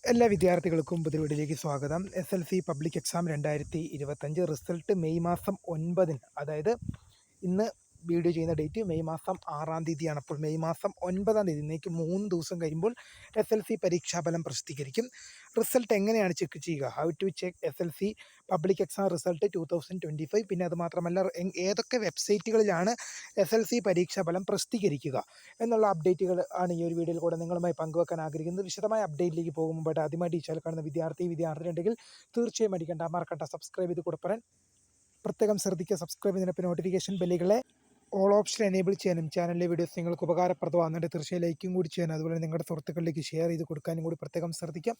എല്ലാ വിദ്യാർത്ഥികൾക്കും പുതിയ വീഡിയോയിലേക്ക് സ്വാഗതം. SLC public exam 2025 result May മാസം 9-ന്, അതായത് ഇന്ന് വീഡിയോ ചെയ്യുന്ന ഡേറ്റ് മെയ് മാസം 6-ാം തീയതിയാണ്. അപ്പോൾ മെയ് മാസം 9-ാം തീയതി, ഇന്നേക്ക് 3 ദിവസം കഴിയുമ്പോൾ SLC പരീക്ഷാഫലം പ്രസിദ്ധീകരിക്കും. റിസൾട്ട് എങ്ങനെയാണ് ചെക്ക് ചെയ്യുക? How to check SLC public exam result 2025. പിന്നെ അതുമാത്രമല്ല, ഏതൊക്കെ വെബ്സൈറ്റുകളിലാണ് SLC പരീക്ഷാഫലം പ്രസിദ്ധീകരിക്കുക എന്നുള്ള അപ്ഡേറ്റുകൾ ആണ് ഈ ഒരു വീഡിയോയിൽ കൂടെ നിങ്ങളുമായി പങ്കുവെക്കാൻ ആഗ്രഹിക്കുന്നത്. വിശദമായ അപ്ഡേറ്റിലേക്ക് പോകുമ്പോൾ ആദ്യമായിട്ട് ഈ ചാനൽ കാണുന്ന വിദ്യാർത്ഥി ഉണ്ടെങ്കിൽ തീർച്ചയായും അടിക്കേണ്ട, മറക്കണ്ട, സബ്സ്ക്രൈബ് ചെയ്ത് കൊടുപ്പറൻ പ്രത്യേകം ശ്രദ്ധിക്കുക. സബ്സ്ക്രൈബ് ചെയ്യുന്നതിനൊപ്പം നോട്ടിഫിക്കേഷൻ ബെല്ലുകളെ ഓൾ ഓപ്ഷൻ എനേബിൾ ചെയ്യാനും ചാനലിലെ വീഡിയോസ് നിങ്ങൾക്ക് ഉപകാരപ്രദമാകുന്നുണ്ട് തീർച്ചയായും ലൈക്കും കൂടി ചെയ്യാനും, അതുപോലെ നിങ്ങളുടെ സുഹൃത്തുക്കളിലേക്ക് ഷെയർ ചെയ്ത് കൊടുക്കാനും കൂടി പ്രത്യേകം ശ്രദ്ധിക്കാം.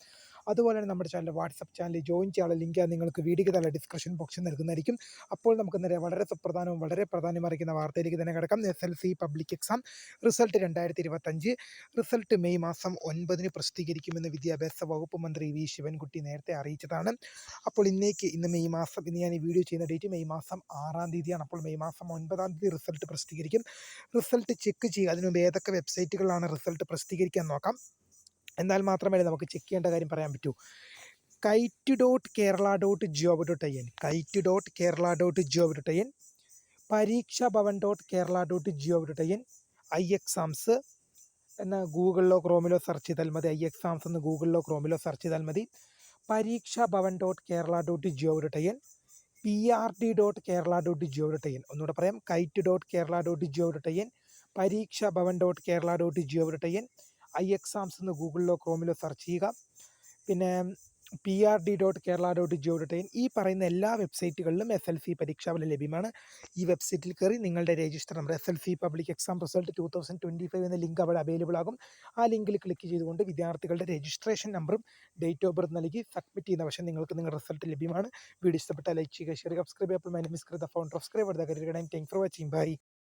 അതുപോലെ തന്നെ നമ്മുടെ ചാനൽ വാട്സപ്പ് ചാനൽ ജോയിൻ ചെയ്യാനുള്ള ലിങ്ക് നിങ്ങൾക്ക് വീഡിയോയ്ക്ക് താഴെ ഡിസ്ക്രിപ്ഷൻ ബോക്സിൽ നൽകുന്നതായിരിക്കും. അപ്പോൾ നമുക്ക് നേരെ വളരെ സുപ്രധാനവും വളരെ പ്രാധാന്യമറിയിക്കുന്ന വാർത്തയിലേക്ക് തന്നെ കിടക്കാം. SLC public exam result 2025 result May മാസം 9-ന് പ്രസിദ്ധീകരിക്കുമെന്ന് വിദ്യാഭ്യാസ വകുപ്പ് മന്ത്രി വി ശിവൻകുട്ടി നേരത്തെ അറിയിച്ചതാണ്. അപ്പോൾ ഇന്ന് മെയ് മാസം, ഇന്ന് ഞാൻ ഈ വീഡിയോ ചെയ്യുന്ന ഡേറ്റ് മെയ് മാസം 6-ാം തീയതിയാണ്. അപ്പോൾ മെയ് മാസം 9-ാം തീയതി റിസൾട്ട് പ്രസിദ്ധീകരിക്കും. റിസൾട്ട് ചെക്ക് ചെയ്യുക. അതിനു മുമ്പ് ഏതൊക്കെ വെബ്സൈറ്റുകളാണ് റിസൾട്ട് പ്രസിദ്ധീകരിക്കാൻ നോക്കാം. എന്നാൽ മാത്രമേ നമുക്ക് ചെക്ക് ചെയ്യേണ്ട കാര്യം പറയാൻ പറ്റൂ. kite.kerala.gov.in, kite.kerala.gov.in, പരീക്ഷാഭവൻ.kerala.gov.in, iExams എന്ന് ഗൂഗിളിലോ ക്രോമിലോ സെർച്ച് ചെയ്താൽ മതി. iExams എന്ന് ഗൂഗിളിലോ ക്രോമിലോ സെർച്ച് ചെയ്താൽ മതി. പരീക്ഷാഭവൻ.kerala.gov.in, prd.kerala.gov.in. ഒന്നുകൂടെ പറയാം, kite.kerala.gov.in, പരീക്ഷാഭവൻ.kerala.gov.in, iExams എന്ന് ഗൂഗിളിലോ ക്രോമിലോ സെർച്ച് ചെയ്യുക. പിന്നെ prd.kerala.gov.in. ഈ പറയുന്ന എല്ലാ വെബ്സൈറ്റുകളിലും SLC പരീക്ഷാഫലം ലഭ്യമാണ്. ഈ വെബ്സൈറ്റിൽ കയറി നിങ്ങളുടെ register number SLC public exam result 2025 എന്ന ലിങ്ക് അവിടെ അവൈലബിൾ ആകും. ആ ലിങ്കിൽ ക്ലിക്ക് ചെയ്തുകൊണ്ട് വിദ്യാർത്ഥികളുടെ രജിസ്ട്രേഷൻ നമ്പറും ഡേറ്റ് ഓഫ് ബർത്ത് നൽകി സബ്മിറ്റ് ചെയ്യുന്ന പക്ഷേ നിങ്ങൾക്ക് നിങ്ങളുടെ റിസൾട്ട് ലഭ്യമാണ്. വീഡിയോ ഇഷ്ടപ്പെട്ടാൽ ലൈക്ക് ചെയ്യുക, ഷെയർ, സബ്സ്ക്രൈബ് ചെയ്യുക. അപ്പോൾ my name is Kritha, founder of Scribe. Thank for watching. By.